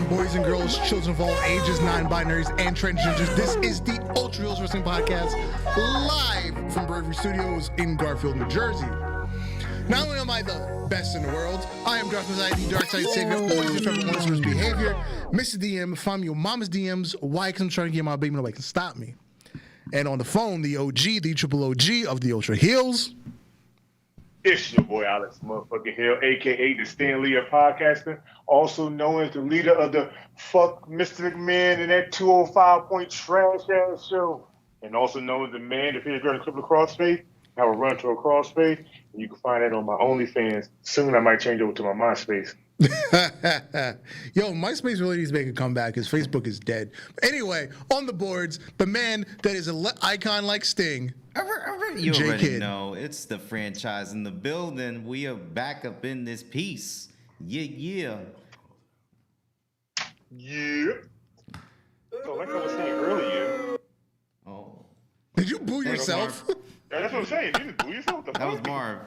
Boys and girls, children of all ages, non-binaries, and transgenders. This is the Ultra Heelz Wrestling Podcast, live from Bravery Studios in Garfield, New Jersey. Not only am I the best in the world, I am Darth Messiah, the Dark Side Savior, always in favor of honest behavior. Mr. DM, find me your mama's DMs. Why? Because I'm trying to get my baby, nobody can stop me. And on the phone, the OG, the triple OG of the Ultra Heelz. It's your boy Alex motherfucking Hill, a.k.a. the Stan Lee of podcasting, also known as the leader of the Fuck Mr. McMahon and that 205 point trash ass show, and also known as the man that figured out to clip the crossface, have a run to a crossface, and you can find that on my OnlyFans. Soon I might change over to my MySpace. Yo, MySpace really needs to make a comeback because Facebook is dead. Anyway, on the boards, the man that is an icon like Sting. You already know it's the franchise in the building. We are back up in this piece. Yeah. So like I was saying earlier. Oh. Did you boo yourself? Yeah, that's what I'm saying. You didn't boo yourself. That was Marv.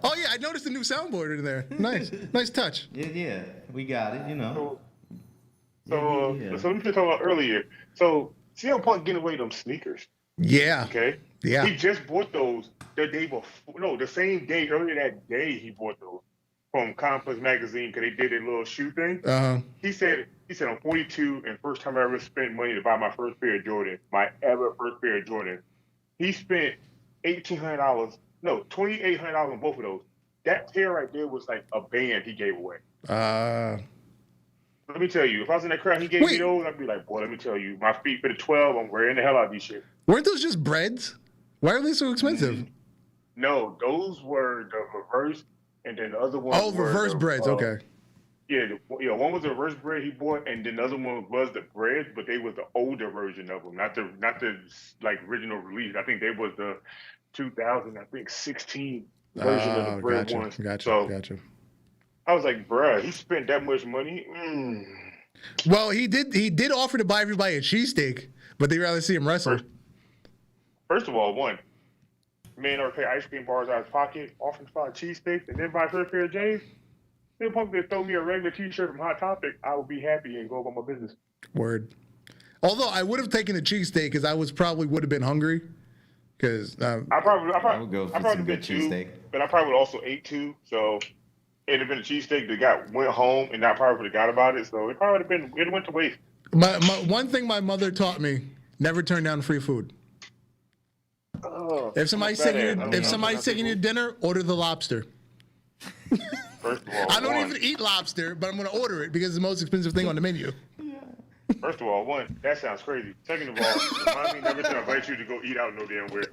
Oh yeah, I noticed the new soundboard in there. Nice touch. Yeah, we got it. You know. So let me just talk about earlier. So CM Punk getting away them sneakers. Yeah. Okay. Yeah. He just bought those the day before. No, the same day. Earlier that day, he bought those from Complex Magazine because they did a little shoe thing. He said I'm 42 and first time I ever spent money to buy my first pair of Jordan, my ever first pair of Jordan. He spent $1,800. No, $2,800 on both of those. That pair right there was like a band he gave away. Let me tell you, if I was in that crowd, he gave me those, I'd be like, boy, let me tell you, my feet fit a 12. I'm wearing the hell out of these shit. Weren't those just breads? Why are they so expensive? No, those were the reverse, and then the other one. Oh, reverse breads. Okay. Yeah, one was the reverse bread he bought, and then the other one was the bread, but they was the older version of them, not the like original release. I think they was the 2016 version of the bread ones. Gotcha. I was like, bruh, he spent that much money. Well, he did offer to buy everybody a cheesesteak, but they'd rather see him wrestle. First of all, man or pay ice cream bars out of his pocket, offering to buy a cheesesteak, and then buy a pair of J's. If Punk could throw me a regular T-shirt from Hot Topic, I would be happy and go about my business. Word. Although I would have taken the cheesesteak because I would have been hungry. Because I would go for some good cheesesteak, but I probably would also ate too. So it'd have been a cheesesteak that went home, and I probably would have got about it. So it probably would have went to waste. My one thing my mother taught me: never turn down free food. If somebody's taking your dinner, order the lobster. First of all, I don't even eat lobster, but I'm going to order it because it's the most expensive thing on the menu. First of all, that sounds crazy. Second of all, mommy never should invite you to go eat out no damn where.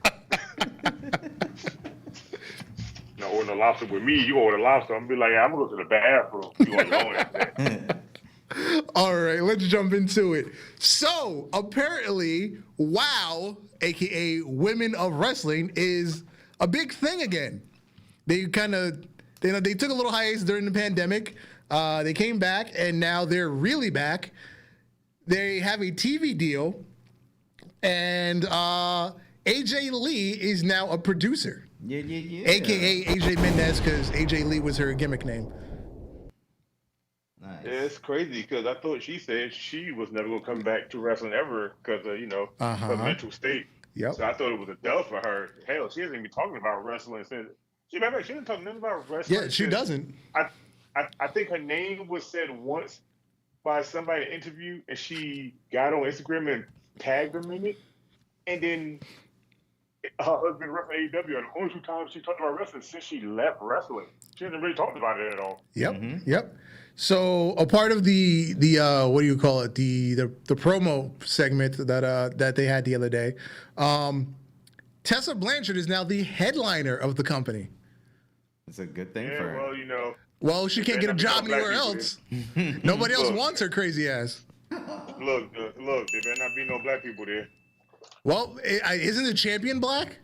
Now order lobster with me, you order lobster. I'm gonna be like, I'm gonna go to the bathroom. You on your own after. All right, let's jump into it. So apparently, WOW, aka Women of Wrestling, is a big thing again. They they took a little hiatus during the pandemic. They came back, and now they're really back. They have a TV deal, and AJ Lee is now a producer. Yeah. AKA AJ Mendez, because AJ Lee was her gimmick name. Nice. Yeah, it's crazy because I thought she said she was never gonna come back to wrestling ever because of her mental state. Yep. So I thought it was a dub for her. Hell, she hasn't even been talking about wrestling since. She didn't talk nothing about wrestling. Yeah, she doesn't. I think her name was said once by somebody in an interview, and she got on Instagram and tagged them in it, and then her husband wrestling AEW, and the only 2 times she talked about wrestling since she left wrestling. She hasn't really talked about it at all. Yep. So a part of the what do you call it? The promo segment that they had the other day. Tessa Blanchard is now the headliner of the company. It's a good thing Yeah, for her. well, you know. Well, she can't get a job anywhere else. Nobody else Look. wants her crazy ass. Look, there better not be no black people there. Well, isn't the champion black?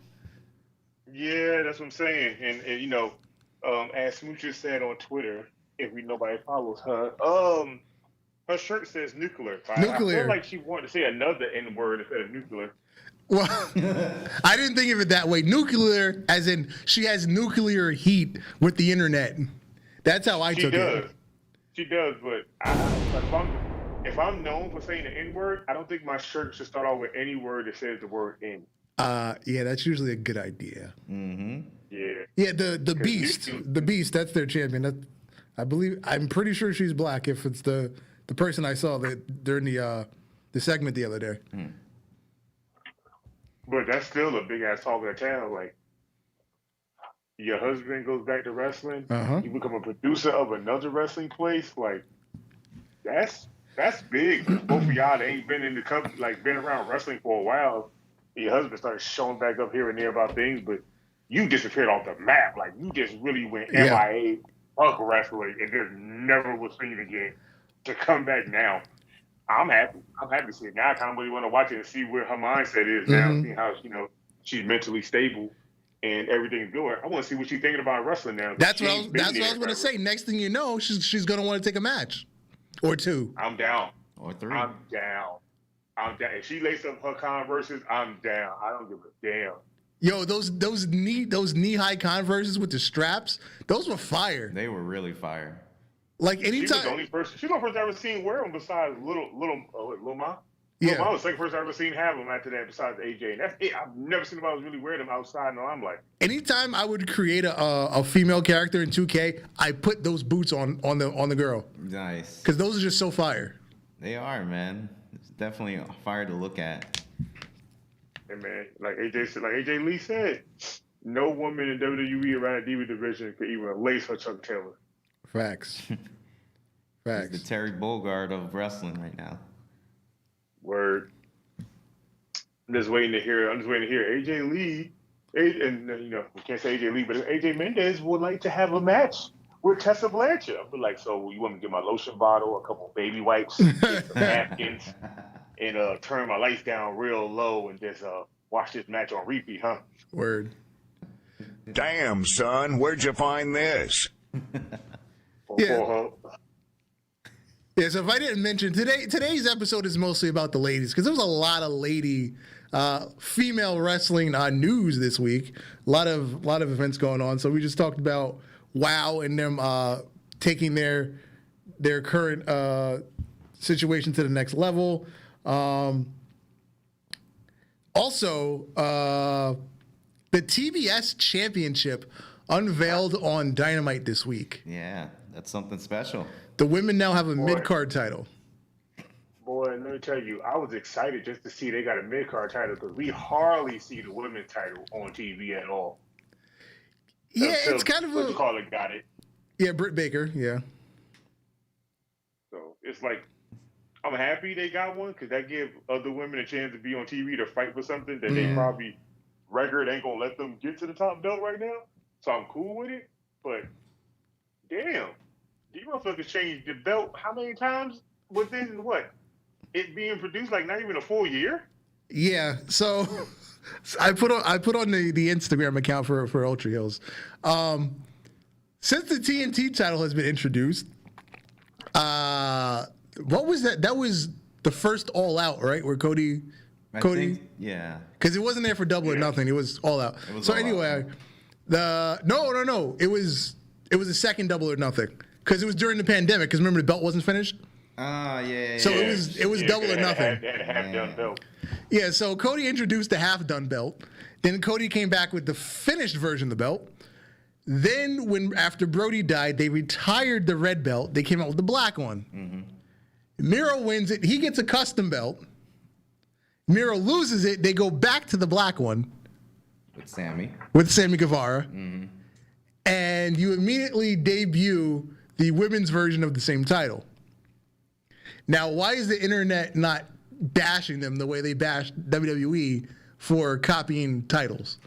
Yeah, that's what I'm saying. And you know, as Smoocher said on Twitter, if nobody follows her, her shirt says nuclear. I feel like she wanted to say another N word instead of nuclear. Well, I didn't think of it that way. Nuclear, as in she has nuclear heat with the internet. That's how I took it. She does, but if I'm known for saying the N word, I don't think my shirt should start off with any word that says the word N. Yeah, that's usually a good idea. Mm-hmm. Yeah. Yeah, the Beast, the Beast. That's their champion. I'm pretty sure she's black. If it's the person I saw that during the segment the other day. Mm. But that's still a big ass talk of the town. Like, your husband goes back to wrestling, you become a producer of another wrestling place. Like, that's big. Both of y'all that ain't been in the company, like been around wrestling for a while. Your husband started showing back up here and there about things, but you disappeared off the map. Like, you just really went MIA, fuck wrestling, and just never was seen again. To come back now, I'm happy. I'm happy to see it. Now I kind of really want to watch it and see where her mindset is now, see how, you know, she's mentally stable and everything's good. I want to see what she's thinking about wrestling now. That's what I was going to say. Next thing you know, she's going to want to take a match or two. I'm down. Or three. I'm down. If she laces up her Converses, I'm down. I don't give a damn. Yo, those knee-high Converses with the straps, those were fire. They were really fire. Like, anytime. She's the only person I've ever seen wear them besides Little Ma. Yeah. Little Ma was the second person I've ever seen have them after that besides AJ. And that's it. I've never seen anybody really wear them outside in the limelight. Anytime I would create a female character in 2K, I put those boots on the girl. Nice. Because those are just so fire. They are, man. It's definitely fire to look at. And man, like AJ Lee said, no woman in WWE around the Diva division could even lace her Chuck Taylor. Facts. He's the Terry Bogard of wrestling right now. Word. I'm just waiting to hear AJ Lee, and you know, we can't say AJ Lee, but AJ Mendez would like to have a match with Tessa Blanchard. I'll be like, so you want me to get my lotion bottle, a couple baby wipes, get some napkins, and turn my lights down real low and just watch this match on repeat, huh? Word. Damn, son, where'd you find this? Yeah. Yeah, so if I didn't mention, today's episode is mostly about the ladies, because there was a lot of female wrestling news this week. A lot of events going on. So we just talked about WoW and them taking their current situation to the next level. Also, the TBS Championship unveiled on Dynamite this week. Yeah, that's something special. The women now have a mid-card title. Boy, let me tell you, I was excited just to see they got a mid-card title because we hardly see the women's title on TV at all. Yeah, it's kind of what you call it, got it. Yeah, Britt Baker, yeah. So it's like, I'm happy they got one because that gives other women a chance to be on TV to fight for something that they probably record ain't going to let them get to the top belt right now. So I'm cool with it. But, damn. You motherfuckers changed the belt how many times within what? It being produced like not even a full year? Yeah. So I put on the Instagram account for Ultra Heelz. Since the TNT title has been introduced, what was that? That was the first All Out, right? Where Cody, yeah. Because it wasn't there for Double or Nothing. It was All Out. So anyway, no. It was the second Double or Nothing. Because it was during the pandemic. Because remember the belt wasn't finished. Yeah. So it was Double or Nothing. They had a half-done belt. Yeah. So Cody introduced the half-done belt. Then Cody came back with the finished version of the belt. Then after Brody died, they retired the red belt. They came out with the black one. Mm-hmm. Miro wins it. He gets a custom belt. Miro loses it. They go back to the black one. With Sammy Guevara. Mm-hmm. And you immediately debut the women's version of the same title. Now, why is the internet not bashing them the way they bashed WWE for copying titles?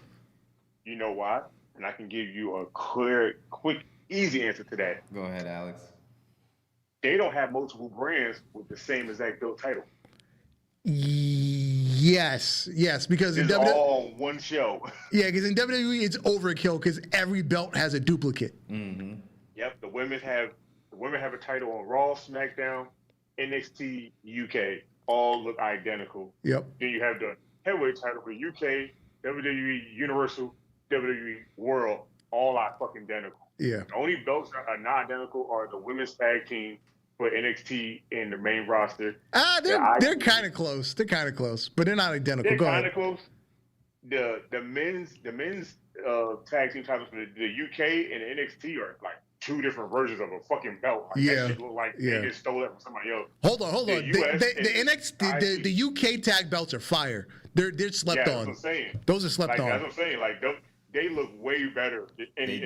You know why? and I can give you a clear, quick, easy answer to that. Go ahead, Alex. They don't have multiple brands with the same exact belt title. Yes, because it's all one show. Yeah, because in WWE it's overkill because every belt has a duplicate. Mm-hmm. Yep, the women have a title on Raw, SmackDown, NXT, UK, all look identical. Yep. Then you have the heavyweight title for UK, WWE Universal, WWE World, all are fucking identical. Yeah. The only belts that are not identical are the women's tag team for NXT in the main roster. They're kind of close. They're kind of close, but they're not identical. They're kind of close. The men's tag team titles for the UK and the NXT are like two different versions of a fucking belt. Like, that shit look like they just stole that from somebody else. Hold on. The UK tag belts are fire. They're slept on. That's what I'm saying. Those are slept on. That's what I'm saying. Like they look way better than any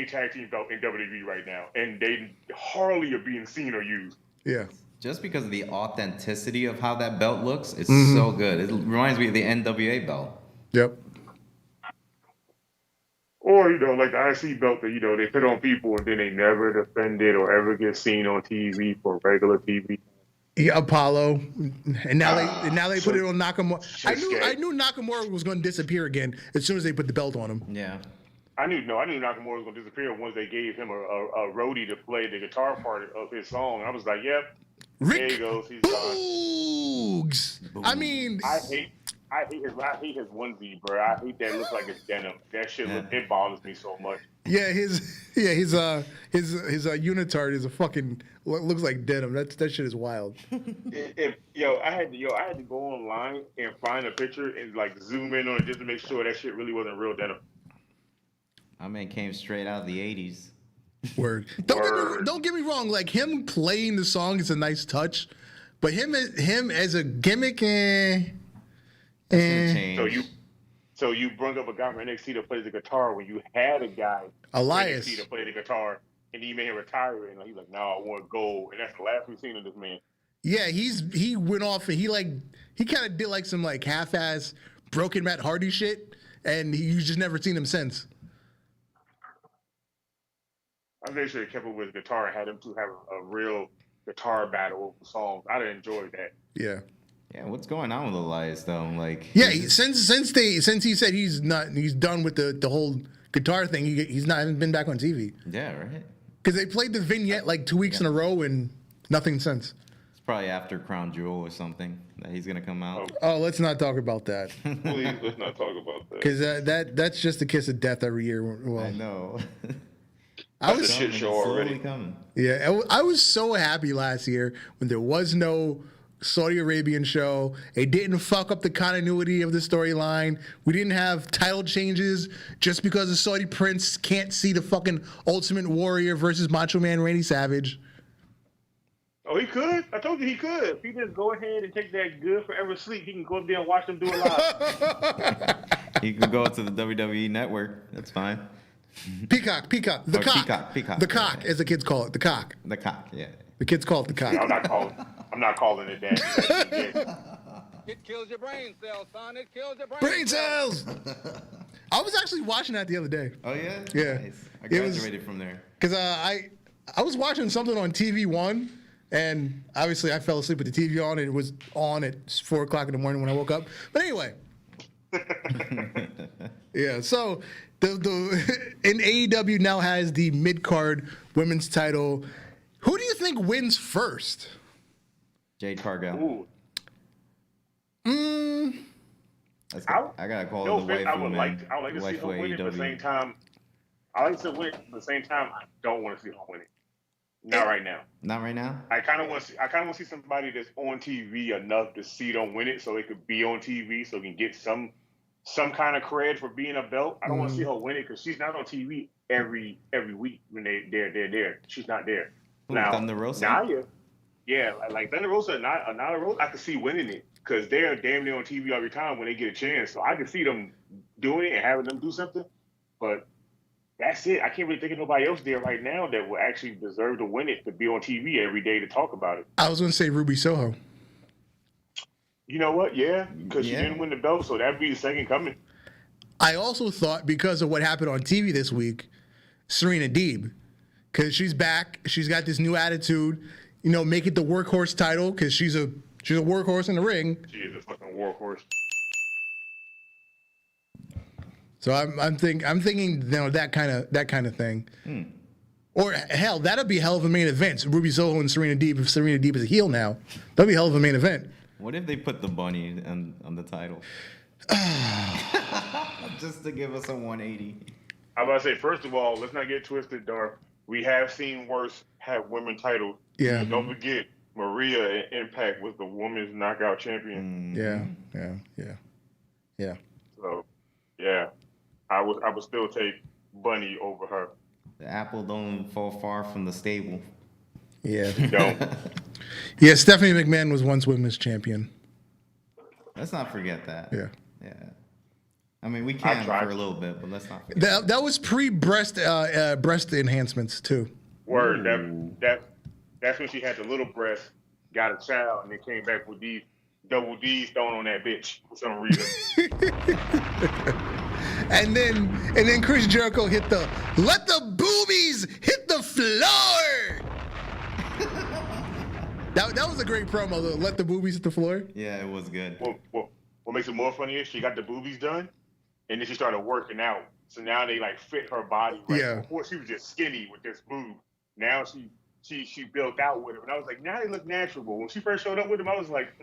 tag team belt in WWE right now, and they hardly are being seen or used. Yeah. Just because of the authenticity of how that belt looks, it's so good. It reminds me of the NWA belt. Yep. Or, like the IC belt that, they put on people and then they never defend it or ever get seen on TV for regular TV. Yeah, Apollo, and now they put it on Nakamura. I knew Nakamura was going to disappear again as soon as they put the belt on him. Yeah. I knew Nakamura was going to disappear once they gave him a roadie to play the guitar part of his song. I was like, yep, there he goes. He's gone. I mean, I hate his onesie, bro. I hate that. It looks like it's denim. That shit it bothers me so much. Yeah, his unitard is a fucking looks like denim. That shit is wild. I had to go online and find a picture and like zoom in on it just to make sure that shit really wasn't real denim. My man came straight out of the 80s. Word. Don't get me wrong. Like him playing the song is a nice touch, but him as a gimmick So you brought up a guy from NXT to play the guitar when you had a guy Elias from NXT to play the guitar, and he made him retire, and he's like, "No, I want gold," and that's the last we've seen of this man. Yeah, he went off and he kind of did like some like half-ass broken Matt Hardy shit, and you just never seen him since. I think they should have kept it with his guitar and had him to have a real guitar battle over songs. I'd have enjoyed that. Yeah. Yeah, what's going on with Elias though? Like, since he said he's done with the whole guitar thing, he's not even been back on TV. Yeah, right. Because they played the vignette like 2 weeks in a row and nothing since. It's probably after Crown Jewel or something that he's gonna come out. Oh, let's not talk about that. Please, let's not talk about that. Because that's just a kiss of death every year. Well, I know. I was a shit show already. Coming. Yeah, I was so happy last year when there was no Saudi Arabian show. It didn't fuck up the continuity of the storyline. We didn't have title changes just because the Saudi prince can't see the fucking Ultimate Warrior versus Macho Man Randy Savage. Oh, he could? I told you he could. If he just go ahead and take that good forever sleep, he can go up there and watch them do it live. He could go to the WWE network. That's fine. Peacock. The cock. Peacock. The cock, as the kids call it. The cock. The cock, yeah. The kids call it the cock. I'm not calling it that. It kills your brain cells, son. It kills your brain cells. I was actually watching that the other day. Oh yeah. Yeah. Nice. I graduated from there. Because I was watching something on TV One, and obviously I fell asleep with the TV on, and it was on at 4 o'clock in the morning when I woke up. But anyway. Yeah. So and AEW now has the mid-card women's title. Who do you think wins first? Jade Cargill. Ooh. I gotta call it the waifu, I would like to see her win it at the same time. I like to win it at the same time. I don't want to see her win it. Not right now. Not right now? I kind of want to see somebody that's on TV enough to see them win it, so it could be on TV, so it can get some kind of cred for being a belt. I don't want to see her win it because she's not on TV every week when they're there. She's not there. Now, Thunder Rosa? Nia, yeah, like Thunder Rosa and Nyla Rose, I could see winning it because they're damn near on TV every time when they get a chance. So I could see them doing it and having them do something. But that's it. I can't really think of nobody else there right now that will actually deserve to win it to be on TV every day to talk about it. I was going to say Ruby Soho. You know what? Yeah, because she didn't win the belt, so that'd be the second coming. I also thought because of what happened on TV this week, Serena Deeb, because she's back, she's got this new attitude, make it the workhorse title because she's a workhorse in the ring. She is a fucking workhorse. So I'm thinking that kind of thing. Or hell, that'd be a hell of a main event. Ruby Soho and Serena Deeb. If Serena Deeb is a heel now, that'd be a hell of a main event. What if they put the bunny on the title? Just to give us a 180. I'm about to say, first of all, let's not get twisted, Darth. We have seen worse have women titles. Yeah. But don't forget, Maria in Impact was the women's knockout champion. Yeah. So, yeah, I would still take Bunny over her. The apple don't fall far from the stable. Yeah. Don't. Yeah, Stephanie McMahon was once women's champion. Let's not forget that. Yeah. I mean, we can for a little bit, but let's not forget. That was pre-breast breast enhancements too. Word. That's when she had the little breast, got a child, and then came back with these double D's thrown on that bitch for some reason. and then Chris Jericho hit the "Let the boobies hit the floor." That was a great promo though. Let the boobies hit the floor. Yeah, it was good. What makes it more funny is she got the boobies done, and then she started working out. So now they like fit her body. Right? Yeah. Before she was just skinny with this boob. Now she built out with them, and I was like, now they look natural. But when she first showed up with them, I was like,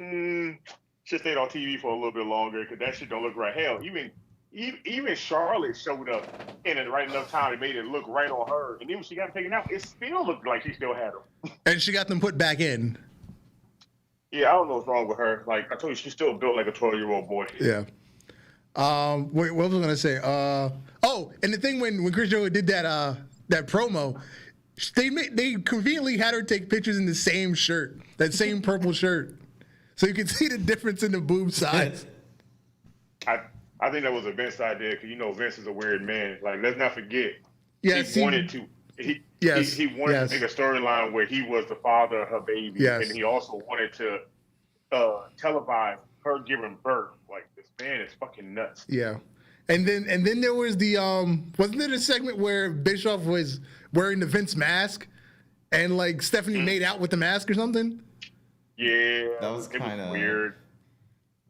should stayed on TV for a little bit longer because that shit don't look right. Hell, even Charlotte showed up in the right enough time and made it look right on her. And then when she got taken out, it still looked like she still had them. And she got them put back in. Yeah, I don't know what's wrong with her. Like I told you, she's still built like a 12-year-old boy. Yeah. Wait, what was I gonna say? And the thing when Chris Jericho did that promo, they conveniently had her take pictures in the same shirt, that same purple shirt, so you could see the difference in the boob size. I think that was a Vince idea because Vince is a weird man. Like let's not forget, he wanted to make a storyline where he was the father of her baby, and he also wanted to televise her giving birth. Like this man is fucking nuts. Yeah. And then there was the wasn't there a segment where Bischoff was wearing the Vince mask and like Stephanie made out with the mask or something? Yeah, that was kind of weird.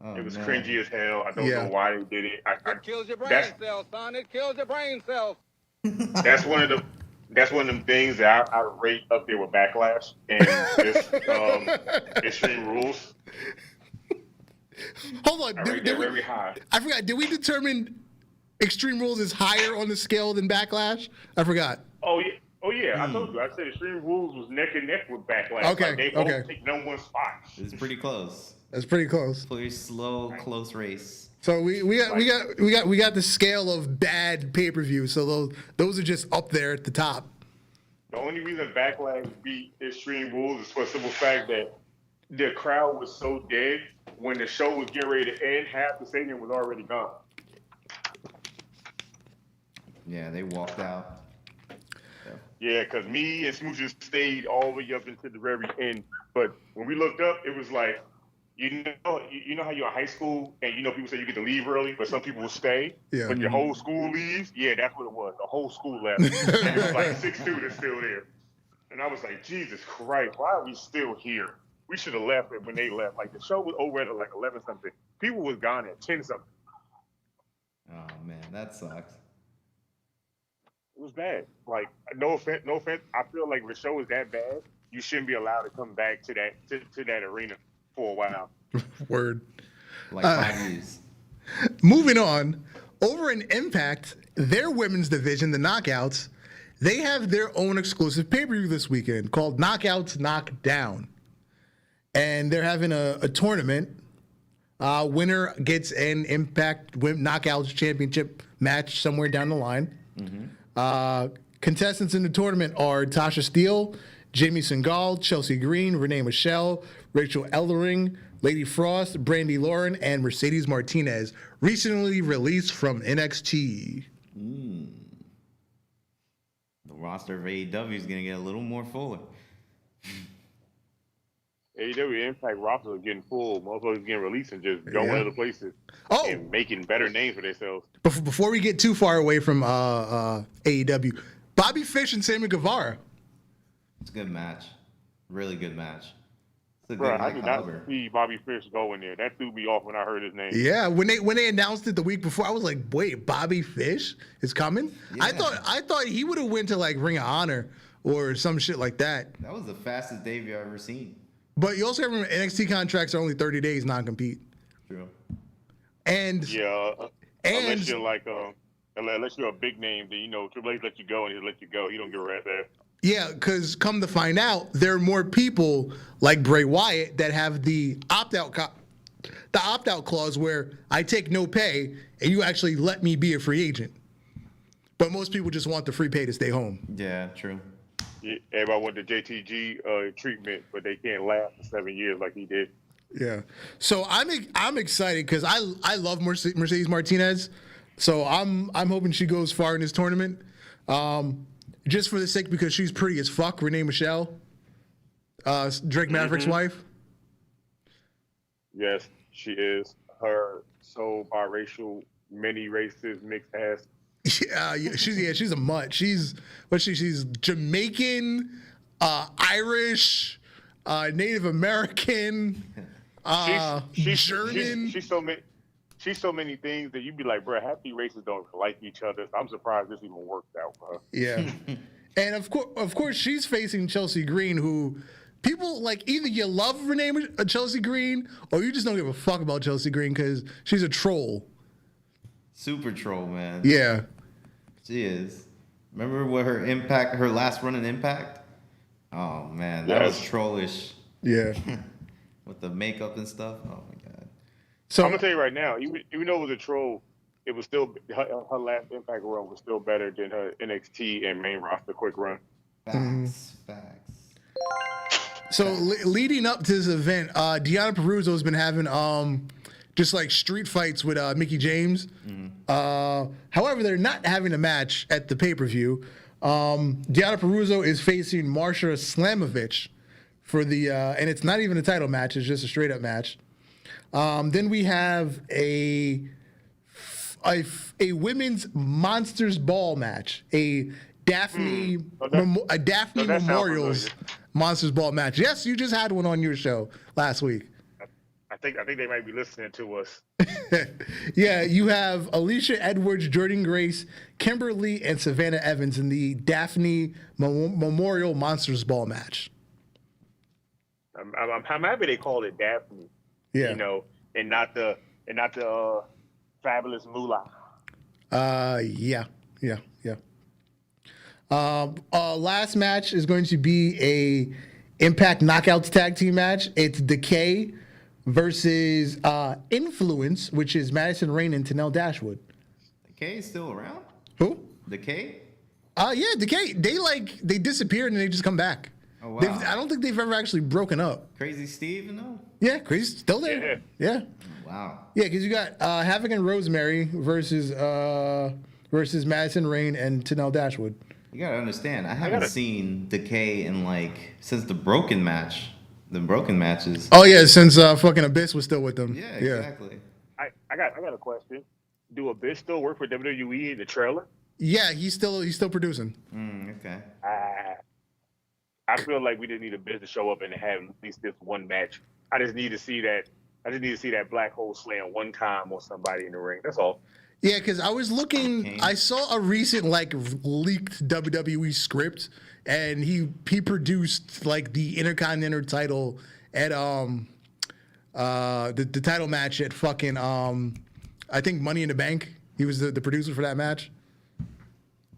It was cringy as hell. I don't know why they did it. It kills your brain cells, son. It kills your brain cells. That's one of them things that I rate up there with Backlash and this Extreme Rules. Hold on, very high. I forgot. Did we determine Extreme Rules is higher on the scale than Backlash? I forgot. Oh yeah. I told you. I said Extreme Rules was neck and neck with Backlash. Okay. Like, they both take number one spot. It's pretty close. That's pretty close. Pretty slow, close race. So we got the scale of bad pay-per-view. So those are just up there at the top. The only reason Backlash beat Extreme Rules is for the simple fact that the crowd was so dead when the show was getting ready to end. Half the stadium was already gone. Yeah, they walked out. Yeah, because me and Smooches stayed all the way up into the very end. But when we looked up, it was like, you know how you're in high school and people say you get to leave early, but some people will stay. Yeah. But your whole school leaves. Yeah, that's what it was. The whole school left. And it was like 6 students still there. And I was like, Jesus Christ, why are we still here? We should have left it when they left. Like the show was over at like 11 something. People was gone at 10 something. Oh man, that sucks. It was bad. Like no offense. I feel like if the show is that bad, you shouldn't be allowed to come back to that arena for a while. Word. Like 5 years. Moving on, over in Impact, their women's division, the Knockouts, they have their own exclusive pay-per-view this weekend called Knockouts Knockdown. And they're having a tournament. Winner gets an Impact Knockouts Championship match somewhere down the line. Mm-hmm. Contestants in the tournament are Tasha Steele, Jamie Singal, Chelsea Green, Renee Michelle, Rachel Ellering, Lady Frost, Brandy Lauren, and Mercedes Martinez, recently released from NXT. The roster of AEW is going to get a little more fuller. AEW Impact roster is getting full. Motherfuckers getting released and just going other places and making better names for themselves. Before we get too far away from AEW, Bobby Fish and Sammy Guevara. It's a good match. Really good match. Bro, I did not see Bobby Fish go in there. That threw me off when I heard his name. Yeah, when they announced it the week before, I was like, "Wait, Bobby Fish is coming?" Yeah. I thought he would have went to like Ring of Honor or some shit like that. That was the fastest debut I've ever seen. But you also have to remember NXT contracts are only 30 days non-compete. True. And unless you're like unless you're a big name, then Triple H let you go and he'll let you go. He don't give a rat's ass. Yeah, because come to find out, there are more people like Bray Wyatt that have the opt-out clause where I take no pay and you actually let me be a free agent. But most people just want the free pay to stay home. Yeah, true. Yeah, everybody want the JTG treatment, but they can't last for 7 years like he did. Yeah. So I'm excited because I love Mercedes Martinez. So I'm hoping she goes far in this tournament. Just for the sake because she's pretty as fuck, Renee Michelle, Drake Maverick's wife. Yes, she is. Her so biracial, many races, mixed ass. She's a mutt. She's Jamaican, Irish, Native American, German. She's so many things that you'd be like, bro, half these races don't like each other. So I'm surprised this even worked out for her. Yeah. And of course, she's facing Chelsea Green, who people like either you love Chelsea Green or you just don't give a fuck about Chelsea Green because she's a troll. Super troll, man. Yeah. She is. Remember what her last run in Impact? Oh, man. That was trollish. Yeah. With the makeup and stuff. Oh, my God. So I'm gonna tell you right now, even though it was a troll, it was still her last Impact run was still better than her NXT and main roster quick run. Facts. So leading up to this event, Deonna Purrazzo has been having just like street fights with Mickie James. However, they're not having a match at the pay-per-view. Deonna Purrazzo is facing Marsha Slamovich for the and it's not even a title match; it's just a straight-up match. Then we have a women's Monsters Ball match, a Daphne Memorials Monsters Ball match. Yes, you just had one on your show last week. I think they might be listening to us. Yeah, you have Alicia Edwards, Jordan Grace, Kimberly, and Savannah Evans in the Daphne Memorial Monsters Ball match. I'm happy they called it Daphne. Yeah. And not the fabulous Moolah. Yeah. Last match is going to be a Impact Knockouts tag team match. It's Decay versus Influence, which is Madison Rayne and Tenelle Dashwood. Decay is still around? Who? Decay? Yeah, Decay. They disappeared and they just come back. Oh, wow. I don't think they've ever actually broken up. Crazy Steve, no? Yeah, Crazy's still there. Yeah. Wow. Yeah, because you got Havoc and Rosemary versus Madison Rayne and Tenelle Dashwood. You gotta understand, I haven't seen Decay in since the Broken match. The Broken matches. Oh yeah, since fucking Abyss was still with them. Yeah, exactly. I got a question. Do Abyss still work for WWE in the trailer? Yeah, he's still producing. Okay. I feel like we just need Abyss to show up and have at least this one match. I just need to see that black hole slam one time on somebody in the ring. That's all. Yeah, because I was looking. I saw a recent leaked WWE script, and he produced the Intercontinental title at the title match at fucking I think Money in the Bank. He was the producer for that match.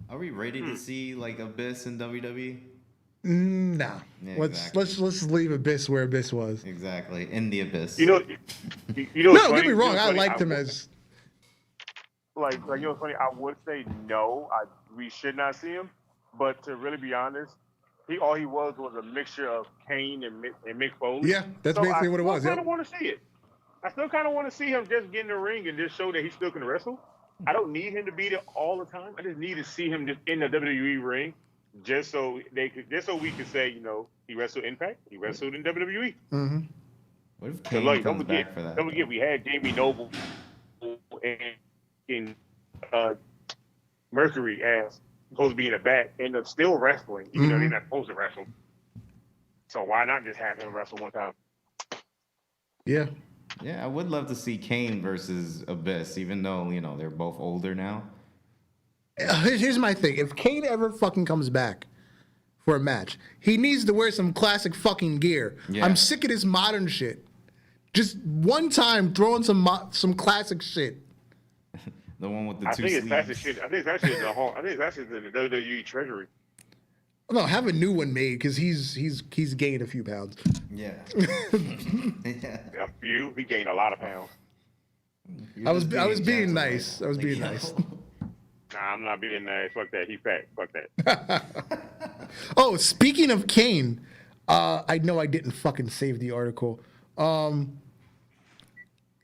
Are we ready to see Abyss in WWE? Nah. Yeah, let's leave Abyss where Abyss was. Exactly, in the Abyss. No, don't get me wrong. I liked him as. Funny. I would say no. We should not see him, but to really be honest, all he was a mixture of Kane and Mick Foley. Yeah, that's basically what it was. I kind of want to see it. I still kind of want to see him just get in the ring and just show that he still can wrestle. I don't need him to be there all the time. I just need to see him just in the WWE ring just so we could say, he wrestled Impact, he wrestled in WWE. Mm-hmm. What if Kane comes back for that? Don't forget, we had Jamie Noble and Mercury as supposed to be in the back, end up still wrestling, even though they're not supposed to wrestle. So why not just have him wrestle one time? Yeah. Yeah, I would love to see Kane versus Abyss, even though, they're both older now. Here's my thing. If Kane ever fucking comes back for a match, he needs to wear some classic fucking gear. Yeah. I'm sick of this modern shit. Just one time throwing some classic shit. The one with the two sleeves. I think it's actually the WWE treasury. No, have a new one made because he's gained a few pounds. Yeah. A few. He gained a lot of pounds. I was being nice. I was being nice. Nah, I'm not being nice. Fuck that. He fat. Fuck that. Oh, speaking of Kane, I know I didn't fucking save the article.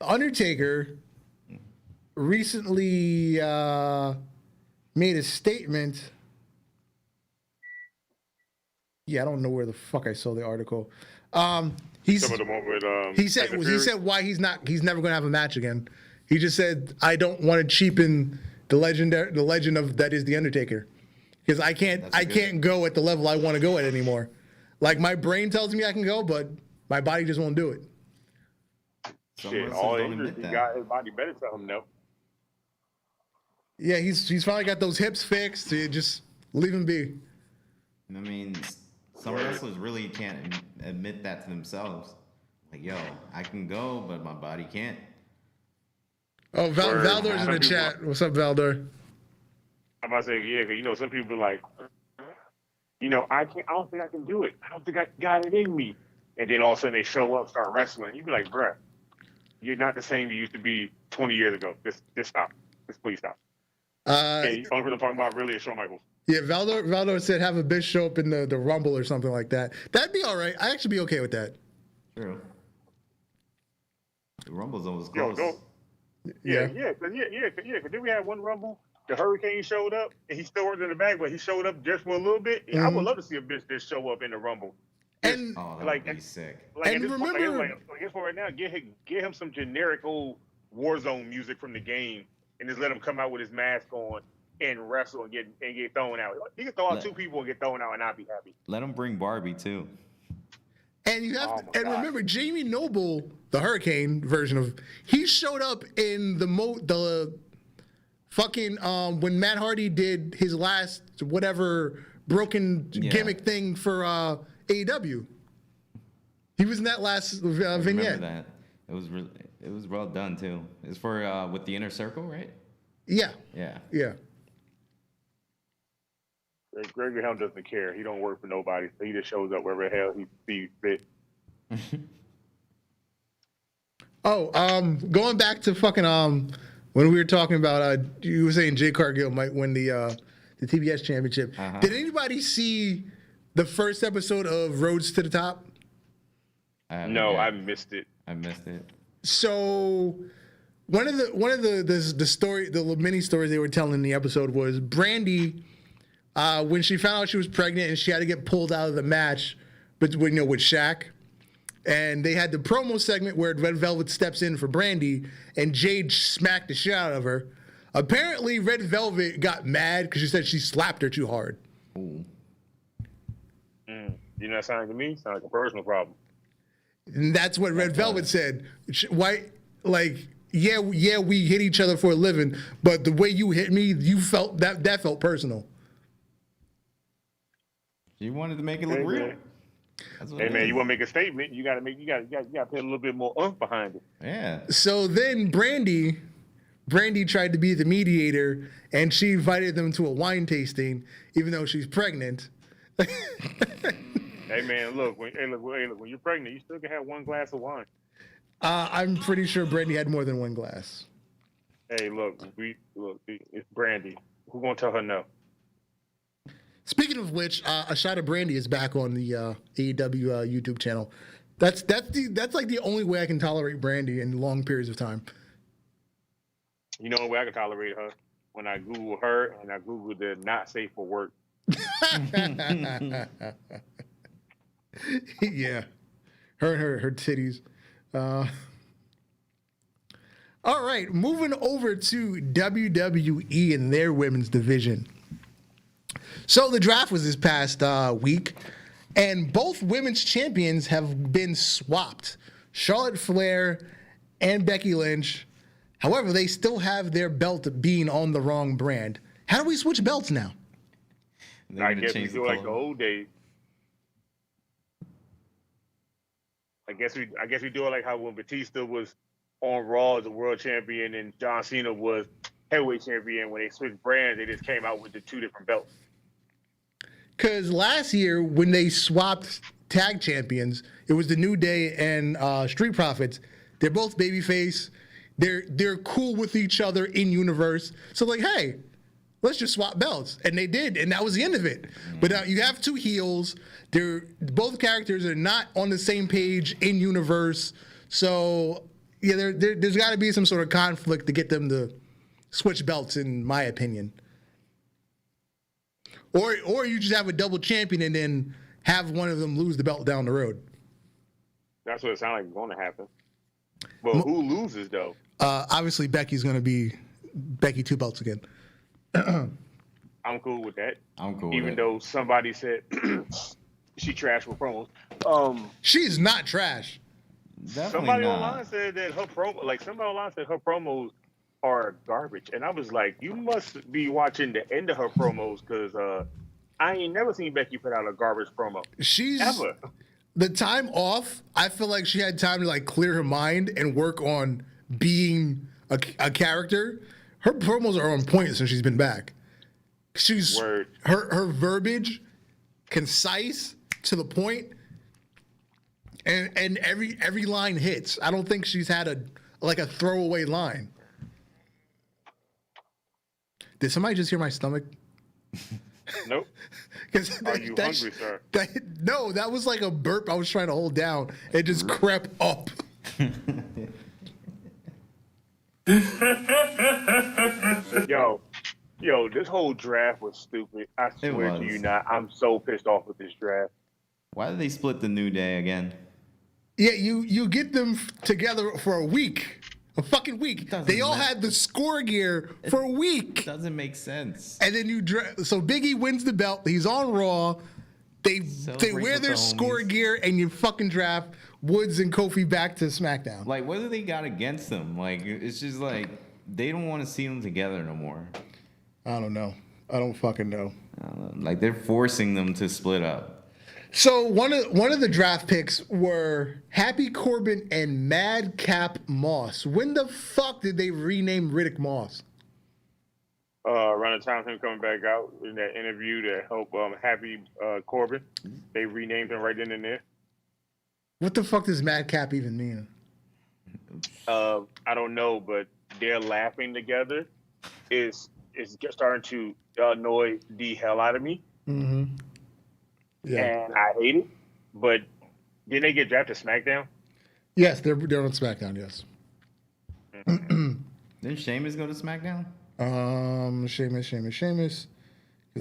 Undertaker recently made a statement. Yeah, I don't know where the fuck I saw the article. He said why he's never gonna have a match again. He just said, I don't want to cheapen the legend of that is the Undertaker, because I can't go at the level I want to go at anymore. Like, my brain tells me I can go, but my body just won't do it. Shit, all injuries he got, his body better tell him no. Yeah, he's finally got those hips fixed. So you just leave him be. I mean, some wrestlers really can't admit that to themselves. Like, yo, I can go, but my body can't. Oh, Valdor's in the chat. What's up, Valdor? I'm about to say, yeah, because, some people are like, I don't think I can do it. I don't think I got it in me. And then all of a sudden they show up, start wrestling. You be like, bruh, you're not the same you used to be 20 years ago. Just stop. Just please stop. Only person I'm talking about really is Shawn Michaels. Yeah, Valdor said have a bitch show up in the Rumble or something like that. That'd be all right. I'd actually be okay with that. True. The Rumble's always close. Yeah. Because then we had one Rumble. The Hurricane showed up, and he still worked in the back, but he showed up just for a little bit. I would love to see a bitch just show up in the Rumble. And that would be sick. And remember, I guess for right now, get him some generic old Warzone music from the game, and just let him come out with his mask on and wrestle and get thrown out. He can throw out two people and get thrown out, and I'd be happy. Let him bring Barbie too. And you have remember, Jamie Noble, the Hurricane version of, he showed up in the fucking when Matt Hardy did his last whatever broken gimmick thing for AEW. He was in that last vignette. Remember that. It was well done too. It's for with the Inner Circle, right? Yeah. Gregory Helm doesn't care. He don't work for nobody. So he just shows up wherever the hell he sees fit. Going back to fucking when we were talking about you were saying Jade Cargill might win the TBS Championship. Did anybody see the first episode of Roads to the Top? No, I missed it. So one of the mini stories they were telling in the episode was Brandy, when she found out she was pregnant and she had to get pulled out of the match, with Shaq, and they had the promo segment where Red Velvet steps in for Brandy and Jade smacked the shit out of her. Apparently, Red Velvet got mad because she said she slapped her too hard. Ooh. That sounds to me like a personal problem. And that's what Red Velvet said. Why, yeah, we hit each other for a living, but the way you hit me, you felt that felt personal. You wanted to make it look real. Hey man, you want to make a statement? You got to put a little bit more oomph behind it. Yeah. So then Brandy tried to be the mediator, and she invited them to a wine tasting, even though she's pregnant. Hey man, look, when you're pregnant, you still can have one glass of wine. I'm pretty sure Brandy had more than one glass. Hey, look, it's Brandy. Who gonna tell her no? Speaking of which, a shot of Brandy is back on the AEW YouTube channel. That's like the only way I can tolerate Brandy in long periods of time. You know the way I can tolerate her? When I Google her and I Google the not safe for work Yeah, her titties. All right, moving over to WWE and their women's division. So the draft was this past week, and both women's champions have been swapped. Charlotte Flair and Becky Lynch. However, they still have their belt being on the wrong brand. How do we switch belts now? I guess we do it like the old days. I guess we do it like how when Batista was on Raw as a world champion and John Cena was heavyweight champion. When they switched brands, they just came out with the 2 different belts. Because last year, when they swapped tag champions, it was the New Day and Street Profits. They're both babyface. They're cool with each other in universe. So like, hey, let's just swap belts, and they did, and that was the end of it. But now you have 2 heels. Both characters are not on the same page in universe. So yeah, there's got to be some sort of conflict to get them to switch belts, in my opinion. Or you just have a double champion and then have one of them lose the belt down the road. That's what it sounds like is going to happen. But who loses, though? Obviously, Becky's going to be Becky 2 belts again. I'm cool with that. I'm cool Even with though somebody said she trash with promos. She's not trash. Definitely somebody not. online said that her promos are garbage. And I was like, you must be watching the end of her promos because I ain't never seen Becky put out a garbage promo. Ever. The time off, I feel like she had time to like clear her mind and work on being a character. Her promos are on point since she's been back. Her verbiage, concise, to the point, and every line hits. I don't think she's had a throwaway line. Did somebody just hear my stomach? Nope. Are you hungry, sir? No, that was like a burp I was trying to hold down. It just crept up. Yo, this whole draft was stupid. I swear to you not. I'm so pissed off with this draft. Why did they split the New Day again? Yeah, you get them together for a week. A fucking week. They all had the score gear for a week. Doesn't make sense. And then so Biggie wins the belt. He's on Raw. They wear their score gear, and you fucking draft Woods and Kofi back to SmackDown. Like, what do they got against them? Like, it's just like they don't want to see them together no more. I don't know. I don't fucking know. Like, they're forcing them to split up. So one of the draft picks were Happy Corbin and Madcap Moss. When the fuck did they rename Riddick Moss? Around the time him coming back out in that interview to help Happy Corbin, they renamed him right then and there. What the fuck does Madcap even mean? I don't know, but they're laughing together. It's starting to annoy the hell out of me. Mm-hmm. Yeah. And I hate it. But didn't they get drafted to SmackDown? Yes, they're on SmackDown, yes. Didn't Sheamus go to SmackDown? Sheamus. Because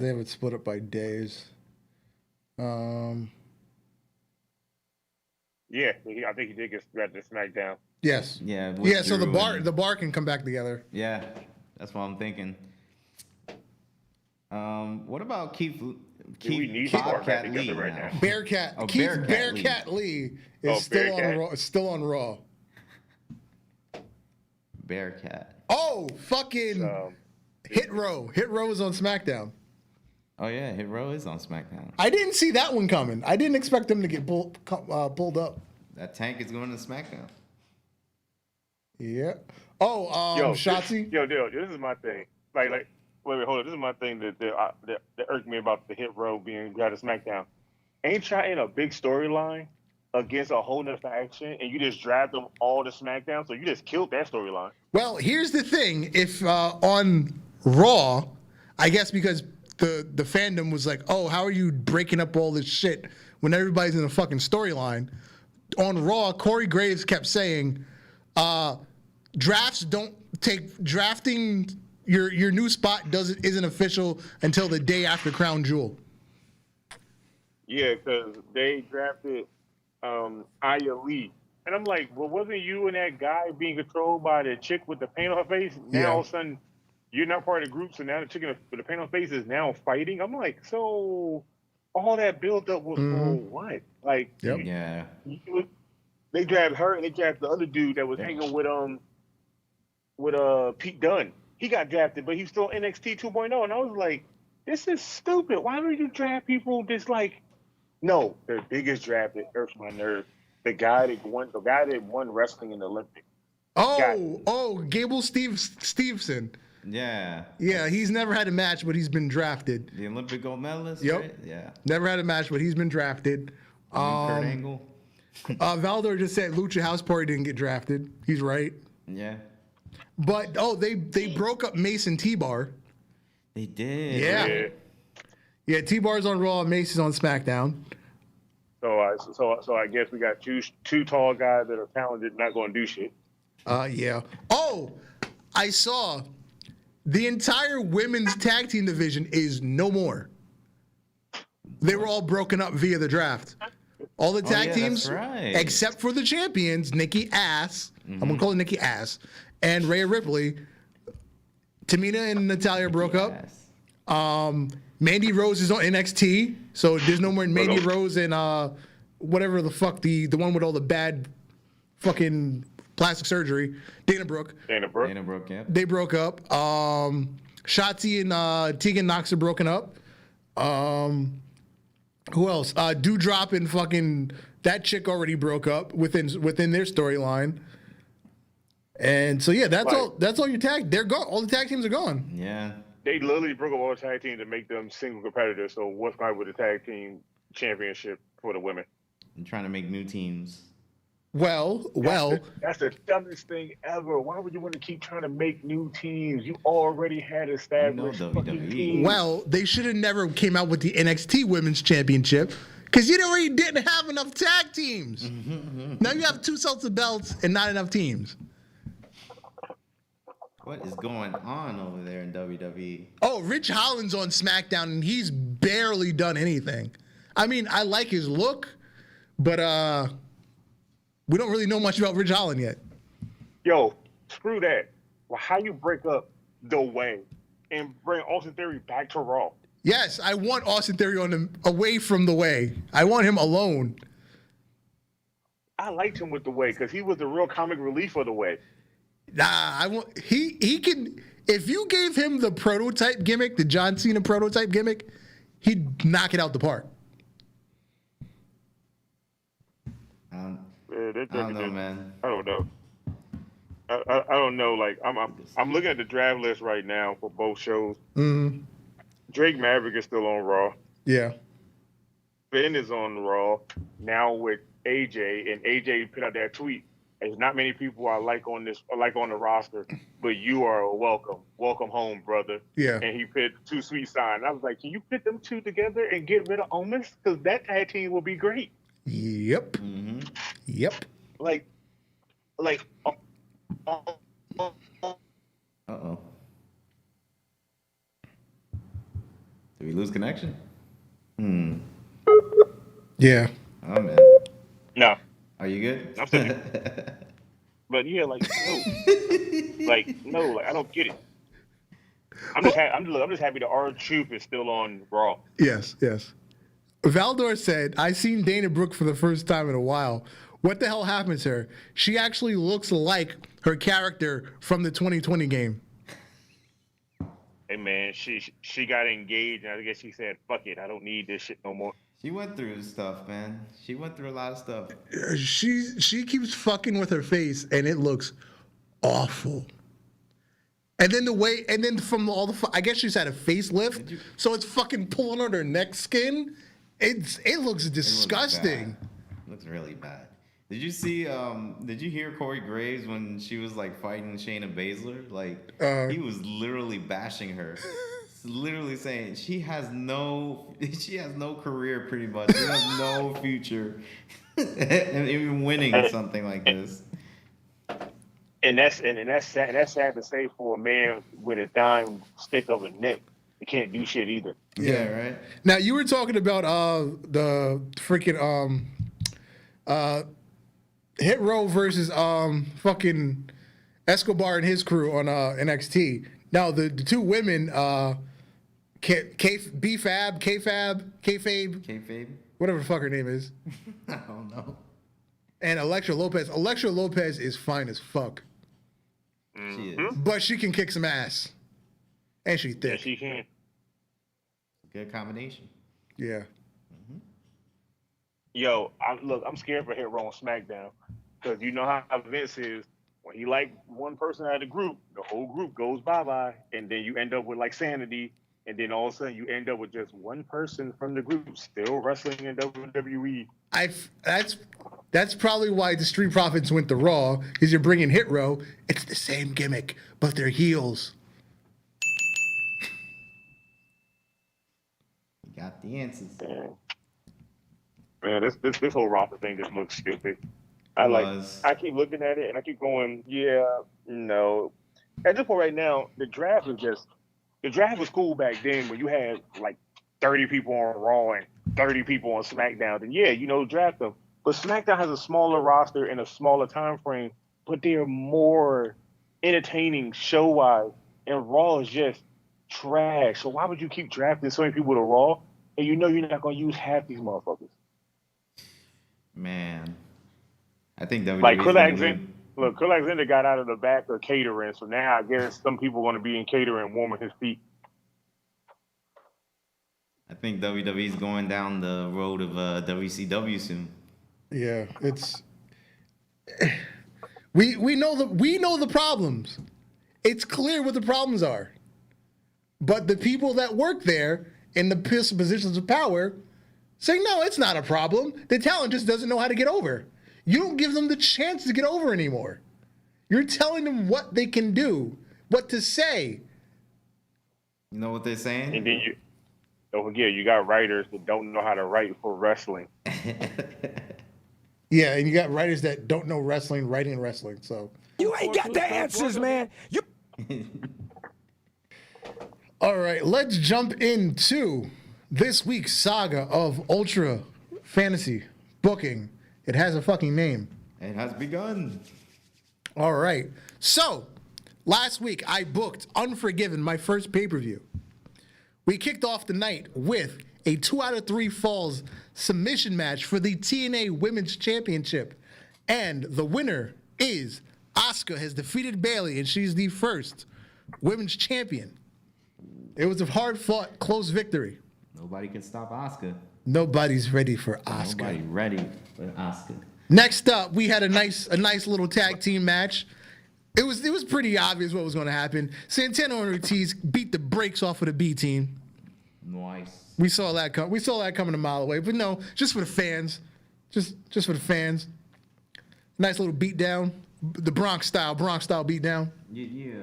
they have it split up by days. Yeah, I think he did get drafted to SmackDown. Yes. Yeah. Yeah, so the bar can come back together. Yeah, that's what I'm thinking. What about Keith Bobcat Lee right now? Bearcat. Oh, Keith Bearcat Lee is still on Raw. Bearcat. Oh, fucking Hit Row. Hit Row is on SmackDown. Oh yeah, Hit Row is on SmackDown. I didn't see that one coming. I didn't expect them to get pulled up. That Tank is going to SmackDown. Yeah. Oh, Shotzi. This is my thing. Wait, hold on. This is my thing that irked me about the Hit Row being drafted to SmackDown. Ain't y'all in a big storyline against a whole nother faction, and you just dragged them all to SmackDown, so you just killed that storyline. Well, here's the thing. If on Raw, I guess because the fandom was like, oh, how are you breaking up all this shit when everybody's in a fucking storyline? On Raw, Corey Graves kept saying, drafting your new spot isn't official until the day after Crown Jewel. Yeah, because they drafted Aya Lee. And I'm like, well, wasn't you and that guy being controlled by the chick with the paint on her face? Now all of a sudden, you're not part of the group, so now the chick with the paint on her face is now fighting. I'm like, so all that build-up was for what? Like, they drafted her and they drafted the other dude that was hanging with Pete Dunne. He got drafted, but he's still NXT 2.0. And I was like, this is stupid. Why would you draft people just like, no, their biggest draft that hurts my nerve. The guy that won wrestling in the Olympics. Gable Steveson. Yeah. Yeah, he's never had a match, but he's been drafted. The Olympic gold medalist? Yep. Right? Yeah. Never had a match, but he's been drafted. Kurt Angle. Valdor just said Lucha House Party didn't get drafted. He's right. Yeah. But, they broke up Mason T-Bar. They did. Yeah. Yeah, T-Bar's on Raw and Mason's on SmackDown. So I guess we got two tall guys that are talented, not going to do shit. Yeah. Oh, I saw the entire women's tag team division is no more. They were all broken up via the draft. All the tag teams, except for the champions, Nikki Ass. I'm gonna call it Nikki Ass, and Rhea Ripley. Tamina and Natalya broke up. Mandy Rose is on NXT, so there's no more Mandy Rose and whatever the fuck the one with all the bad fucking plastic surgery. Dana Brooke, yeah. They broke up. Shotzi and Tegan Nox are broken up. Who else? Doudrop and fucking that chick already broke up within their storyline. And so yeah, that's all your tag. They're gone. All the tag teams are gone. Yeah. They literally broke up all the tag teams to make them single competitors. So what's my with the tag team championship for the women? I'm trying to make new teams. Well. That's the dumbest thing ever. Why would you want to keep trying to make new teams? You already had established fucking teams. Well, they should have never came out with the NXT Women's Championship because you already didn't have enough tag teams. Now you have two sets of belts and not enough teams. What is going on over there in WWE? Oh, Rich Holland's on SmackDown and he's barely done anything. I mean, I like his look, but we don't really know much about Rich Holland yet. Yo, screw that. Well, how you break up The Way and bring Austin Theory back to Raw? Yes, I want Austin Theory away from The Way. I want him alone. I liked him with The Way because he was the real comic relief of The Way. Nah, he can. If you gave him the prototype gimmick, the John Cena prototype gimmick, he'd knock it out the park. I don't know, man. I don't know. I don't know. Like I'm looking at the draft list right now for both shows. Mm-hmm. Drake Maverick is still on Raw. Yeah. Ben is on Raw now with AJ, and AJ put out that tweet. There's not many people I like on the roster, but you are welcome. Welcome home, brother. Yeah. And he put Too Sweet sign. I was like, can you put them two together and get rid of Omis? Because that tag team will be great. Yep. Mm-hmm. Yep. Like. Uh-oh. Did we lose connection? Yeah. Oh, man. No. Are you good? I'm still here. But yeah, like no, I don't get it. I'm just happy that R-Truth is still on Raw. Yes. Valdor said, I seen Dana Brooke for the first time in a while. What the hell happened to her? She actually looks like her character from the 2020 game. Hey man, she got engaged and I guess she said, fuck it, I don't need this shit no more. She went through stuff, man. She went through a lot of stuff. She keeps fucking with her face, and it looks awful. And then from all the, I guess she's had a facelift, so it's fucking pulling on her neck skin. It looks disgusting. It looks really bad. Did you see? Did you hear Corey Graves when she was like fighting Shayna Baszler? Like he was literally bashing her. Literally saying she has no career, pretty much. She has no future, and even winning something like this. And that's sad to say for a man with a dime stick of a neck. they can't do shit either. Yeah, right. Now you were talking about the freaking Hit Row versus fucking Escobar and his crew on NXT. Now the two women, Kayfabe, whatever the fuck her name is. I don't know. And Elektra Lopez. Elektra Lopez is fine as fuck. She is. But she can kick some ass. And she's thick. Yeah, she can. Good combination. Yeah. Yo, I'm scared for Hit Row on SmackDown. Because you know how Vince is. When he like one person out of the group, the whole group goes bye-bye. And then you end up with like Sanity. And then all of a sudden you end up with just one person from the group still wrestling in WWE. That's probably why the Street Profits went to Raw, because you're bringing Hit Row. It's the same gimmick, but they're heels. You got the answers. Man, this whole roster thing just looks stupid. I keep looking at it and I keep going, yeah, no. At this point right now, the draft was cool back then when you had like 30 people on Raw and 30 people on SmackDown. Then yeah, draft them. But SmackDown has a smaller roster and a smaller time frame, but they're more entertaining show-wise. And Raw is just trash. So why would you keep drafting so many people to Raw and you're not going to use half these motherfuckers? Man, I think WWE like Kurt Alexander got out of the back of catering, so now I guess some people are going to be in catering warming his feet. I think WWE's going down the road of WCW soon. Yeah, it's we know the problems. It's clear what the problems are. But the people that work there in the positions of power say, no, it's not a problem. The talent just doesn't know how to get over. You don't give them the chance to get over anymore. You're telling them what they can do, what to say. You know what they're saying? And then don't forget, you got writers that don't know how to write for wrestling. Yeah, and you got writers that don't know writing wrestling. So you ain't got the answers, man. All right, let's jump into this week's saga of Ultra Fantasy Booking. It has a fucking name. It has begun. All right. So, last week I booked Unforgiven, my first pay-per-view. We kicked off the night with a 2 out of 3 falls submission match for the TNA Women's Championship. And the winner is Asuka has defeated Bayley, and she's the first women's champion. It was a hard-fought, close victory. Nobody can stop Asuka. Nobody's ready for Asuka. Nobody ready for Asuka. Next up, we had a nice little tag team match. It was pretty obvious what was going to happen. Santana and Ortiz beat the brakes off of the B team. Nice. We saw that coming a mile away, but no, just for the fans, just for the fans. Nice little beatdown, the Bronx style beatdown. Yeah.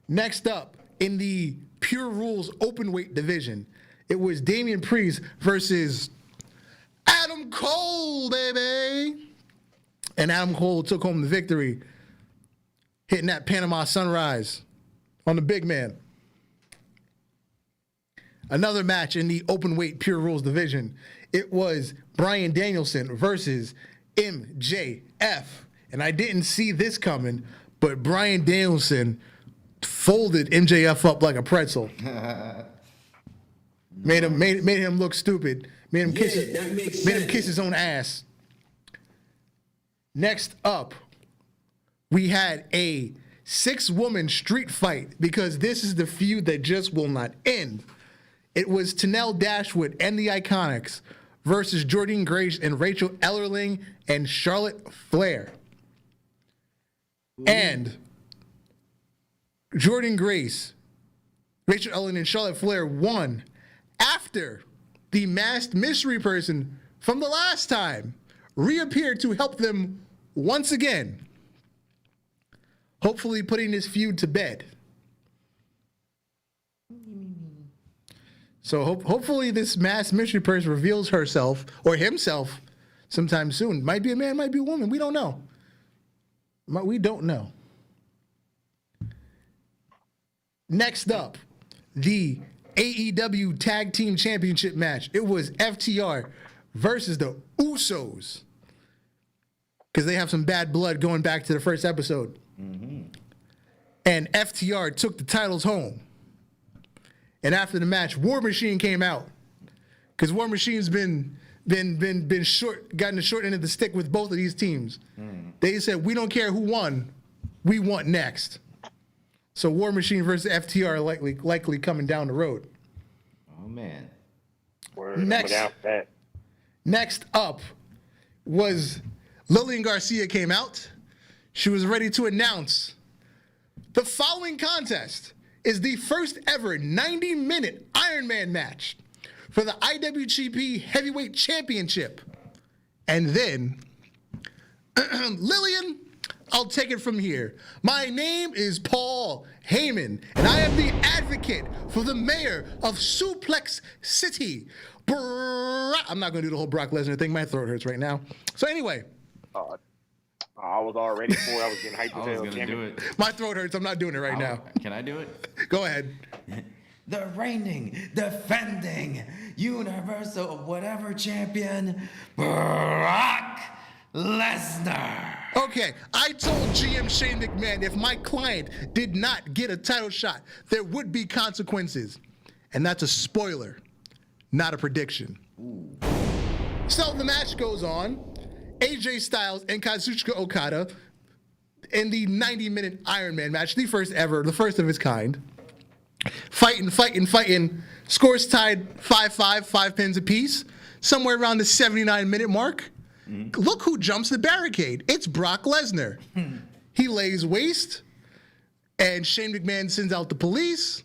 Next up, in the Pure Rules openweight division, it was Damian Priest versus Adam Cole, baby. And Adam Cole took home the victory, hitting that Panama Sunrise on the big man. Another match in the openweight Pure Rules division. It was Bryan Danielson versus MJF. And I didn't see this coming, but Bryan Danielson folded MJF up like a pretzel. Made him look stupid. Made him kiss his own ass. Next up, we had a 6-woman street fight because this is the feud that just will not end. It was Tenelle Dashwood and the Iconics versus Jordynne Grace and Rachel Ellerling and Charlotte Flair. And Jordynne Grace, Rachel Ellerling, and Charlotte Flair won after the masked mystery person from the last time reappeared to help them once again, hopefully putting this feud to bed. So hopefully this masked mystery person reveals herself or himself sometime soon. Might be a man, might be a woman. We don't know. We don't know. Next up, the AEW Tag Team Championship match. It was FTR versus the Usos. Because they have some bad blood going back to the first episode. Mm-hmm. And FTR took the titles home. And after the match, War Machine came out. Because War Machine's been short, gotten the short end of the stick with both of these teams. Mm. They said, we don't care who won, we want next. So War Machine versus FTR are likely coming down the road. Oh man. Next up was Lillian Garcia came out. She was ready to announce the following contest is the first ever 90-minute Iron Man match for the IWGP Heavyweight Championship. And then, Lillian, I'll take it from here. My name is Paul Heyman, and I am the advocate for the mayor of Suplex City. I'm not going to do the whole Brock Lesnar thing. My throat hurts right now. So anyway. I was all ready for it. I was getting hyped. I was going to do it. My throat hurts. I'm not doing it right now. Can I do it? Go ahead. The reigning, defending, universal whatever champion, Brock Lesnar. Okay, I told GM Shane McMahon if my client did not get a title shot, there would be consequences. And that's a spoiler, not a prediction. Ooh. So the match goes on. AJ Styles and Kazuchika Okada in the 90-minute Iron Man match, the first ever, the first of its kind. Fighting. Scores tied 5-5, 5 pins apiece. Somewhere around the 79-minute mark. Mm-hmm. Look who jumps the barricade. It's Brock Lesnar. He lays waste, and Shane McMahon sends out the police.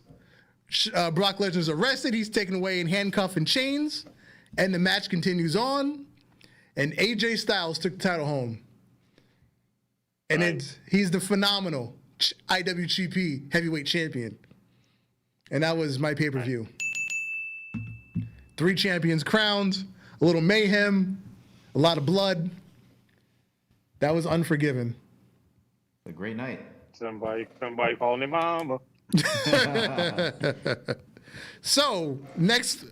Brock Lesnar's arrested. He's taken away in handcuffs and chains. And the match continues on. And AJ Styles took the title home. And he's the phenomenal IWGP Heavyweight Champion. And that was my pay-per-view. 3 champions crowned, a little mayhem, a lot of blood. That was Unforgiven. A great night. Somebody calling their mama. So next,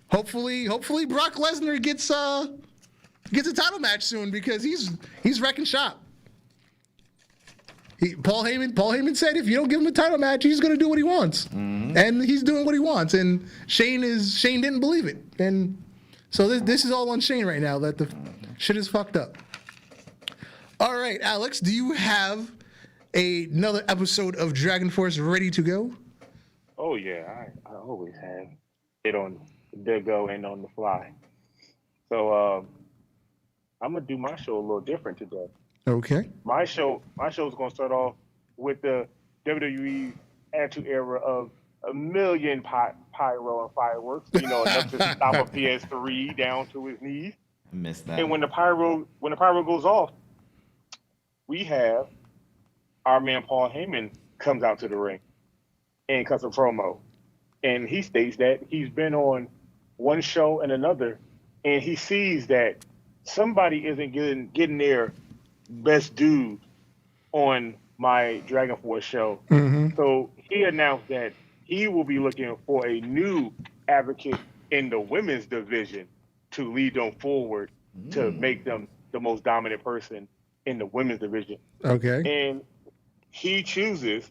hopefully Brock Lesnar gets a title match soon because he's wrecking shop. Paul Heyman said if you don't give him a title match, he's going to do what he wants. Mm-hmm. And he's doing what he wants. And Shane didn't believe it. And so this is all on Shane right now that the shit is fucked up. All right, Alex, do you have another episode of Dragon Force ready to go? Oh, yeah. I always have it on the go and on the fly. So I'm going to do my show a little different today. Okay. My show is going to start off with the WWE Attitude Era of a million pyro and fireworks. You know, enough to stop a PS3 down to his knees. I missed that. And when the pyro goes off, we have our man Paul Heyman comes out to the ring and cuts a promo. And he states that he's been on one show and another, and he sees that somebody isn't getting their best dude on my Dragon Force show. Mm-hmm. So he announced that he will be looking for a new advocate in the women's division to lead them forward to make them the most dominant person in the women's division. Okay. And he chooses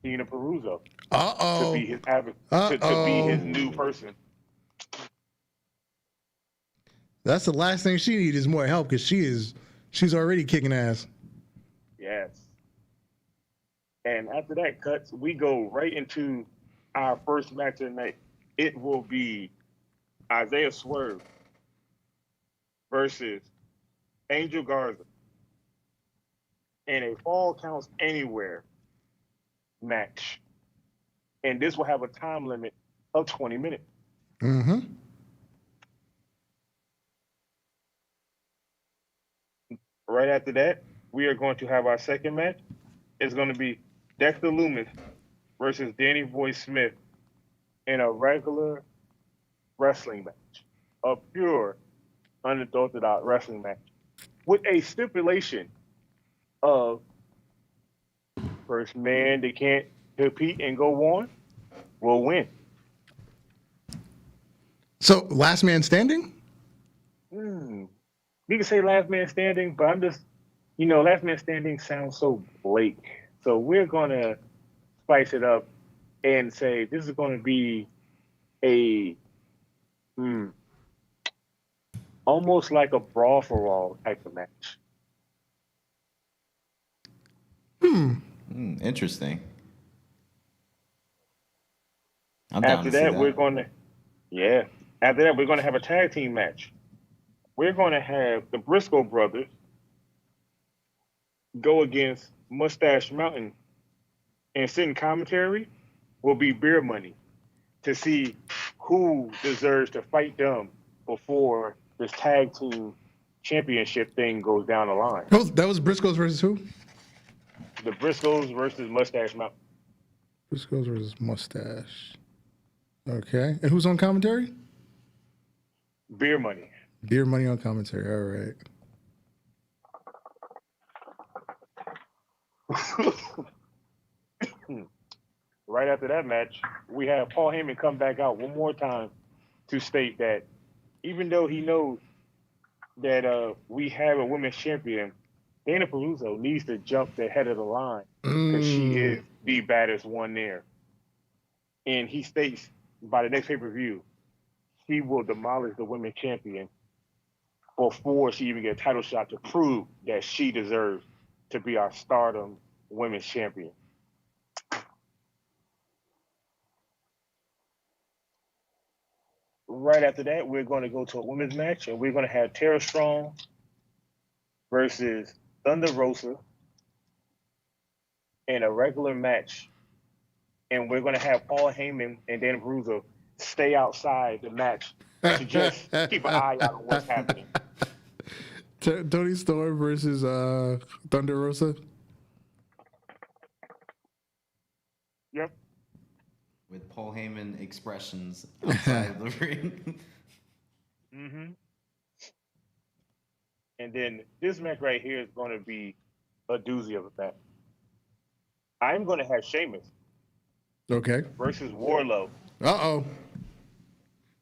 Tina Peruzzo to be his advocate, to be his new person. That's the last thing she needs is more help because she's already kicking ass. Yes. And after that cuts, we go right into our first match of the night. It will be Isaiah Swerve versus Angel Garza in a Fall Counts Anywhere match. And this will have a time limit of 20 minutes. Mm-hmm. Right after that, we are going to have our second match. It's going to be Dexter Lumis versus Danny Boy Smith in a regular wrestling match. A pure, unorthodox wrestling match. With a stipulation of first man that can't compete and go on will win. So last man standing? You can say last man standing, but I'm just, last man standing sounds so bleak. So we're going to spice it up and say this is going to be a almost like a brawl for all type of match. Interesting. After that, we're going to have a tag team match. We're going to have the Briscoe brothers go against Mustache Mountain, and sitting commentary will be beer money to see who deserves to fight them before this tag team championship thing goes down the line. That was Briscoes versus who? The Briscoes versus Mustache Mountain. Briscoes versus Mustache. Okay. And who's on commentary? Beer money. Beer money on commentary. All right. Right after that match, we have Paul Heyman come back out one more time to state that even though he knows that we have a women's champion, Dana Peluso needs to jump the head of the line because she is the baddest one there. And he states by the next pay-per-view, he will demolish the women's champion before she even gets a title shot to prove that she deserves to be our Stardom women's champion. Right after that, we're going to go to a women's match, and we're going to have Tara Strong versus Thunder Rosa in a regular match. And we're going to have Paul Heyman and Dana Peluso stay outside the match to just keep an eye out on what's happening. Tony Storm versus Thunder Rosa? Yep. With Paul Heyman expressions outside the ring. And then this match right here is going to be a doozy of a match. I'm going to have Sheamus versus Wardlow. Uh-oh.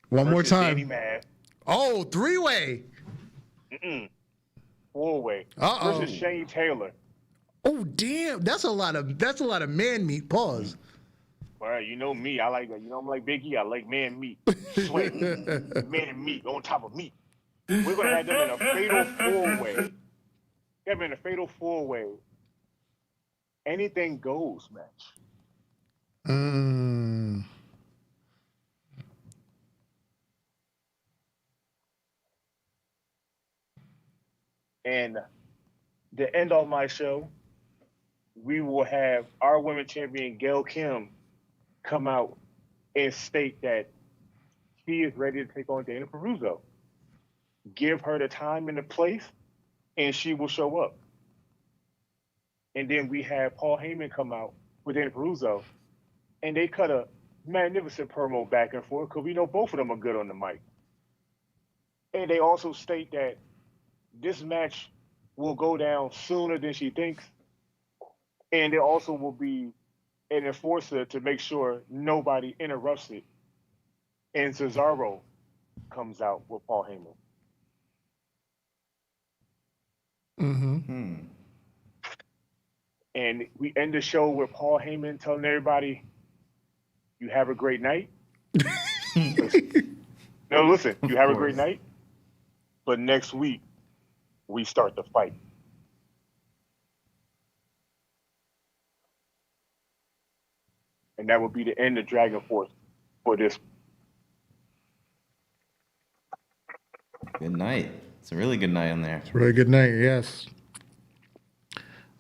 One more time. Danny Mass. Oh, three-way. Four-way. Versus Shane Taylor. Oh, damn. That's a lot of man meat. Pause. All right, you know me. I like that. You know I'm like Biggie. I like man meat. Sweat. Man and meat on top of meat. We're going to have them in a fatal four-way. Them in a fatal four-way. Anything goes match. And to end off my show, we will have our women's champion, Gail Kim, come out and state that she is ready to take on Dana Peluso. Give her the time and the place, and she will show up. And then we have Paul Heyman come out with Dana Peluso, and they cut a magnificent promo back and forth because we know both of them are good on the mic. And they also state that this match will go down sooner than she thinks, and there also will be an enforcer to make sure nobody interrupts it. And Cesaro comes out with Paul Heyman. And we end the show with Paul Heyman telling everybody, you have a great night. No, listen, you have a great night. But next week, we start the fight. And that will be the end of Dragon Force for this. Good night. It's a really good night on there. It's a really good night, yes.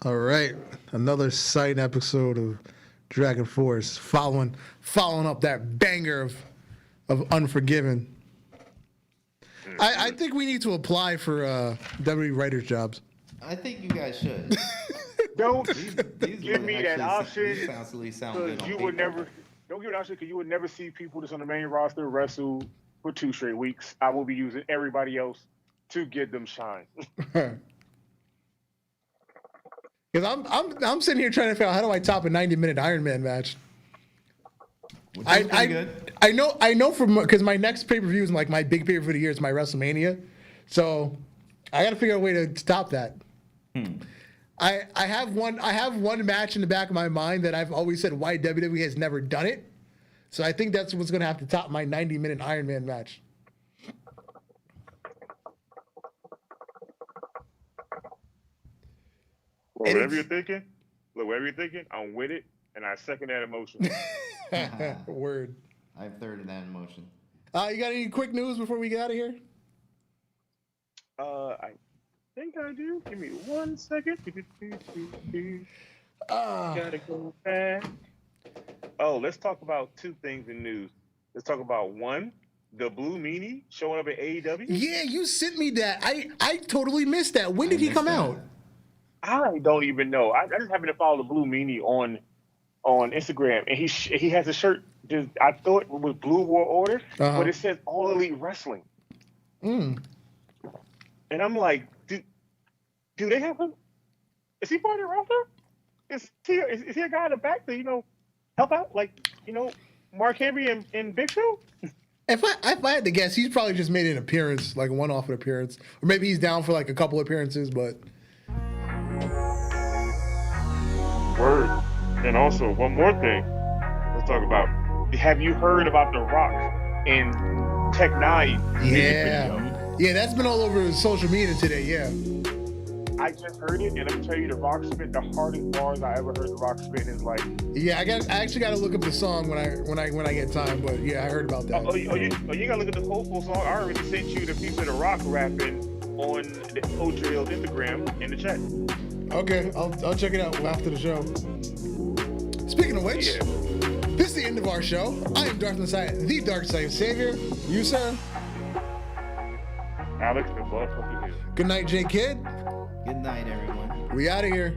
All right. Another exciting episode of Dragon Force following up that banger of Unforgiven. I think we need to apply for WWE writers' jobs. I think you guys should. Don't These give me that option. Sound good on You paper. would never. Don't give me an option because you would never see people that's on the main roster wrestle for 2 straight weeks. I will be using everybody else to get them shine. Because I'm sitting here trying to figure out how do I top a 90-minute Iron Man match. I know from because my next pay-per-view is like my big pay-per-view of the year is my WrestleMania, so I got to figure out a way to stop that. I have one match in the back of my mind that I've always said why WWE has never done it. So I think that's what's going to have to top my 90-minute Iron Man match. Well, whatever you're thinking, I'm with it, and I second that emotion. Word. I thirded that emotion. You got any quick news before we get out of here? I think I do. Give me 1 second. Gotta go back. Oh, let's talk about two things in news. Let's talk about one, the Blue Meanie showing up at AEW. Yeah, you sent me that. I totally missed that. When did he come out? I don't even know. I just happened to follow the Blue Meanie on Instagram, and he has a shirt. I thought it was Blue World Order, but it says All Elite Wrestling. And I'm like, do they have him? Is he part of the roster? Is he a guy in the back to help out, like Mark Henry and Big Show? If I had to guess, he's probably just made an appearance, like a one-off appearance, or maybe he's down for like a couple appearances, but. Word. And also, one more thing. Let's talk about. Have you heard about The Rock and Tech 9? Yeah, that's been all over social media today. Yeah. I just heard it, and I'm gonna tell you, The Rock spit the hardest bars I ever heard The Rock spit in his life. Yeah, I actually got to look up the song when I get time, but yeah, I heard about that. You gotta look at the full song. I already sent you the piece of The Rock rapping on the Heelz Instagram in the chat. Okay, I'll check it out after the show. Speaking of which, this is the end of our show. I am Darth Messiah, the Dark Side Savior. You, sir? Alex, the motherfucker here. Good night, J Kid. Good night, everyone. We out of here.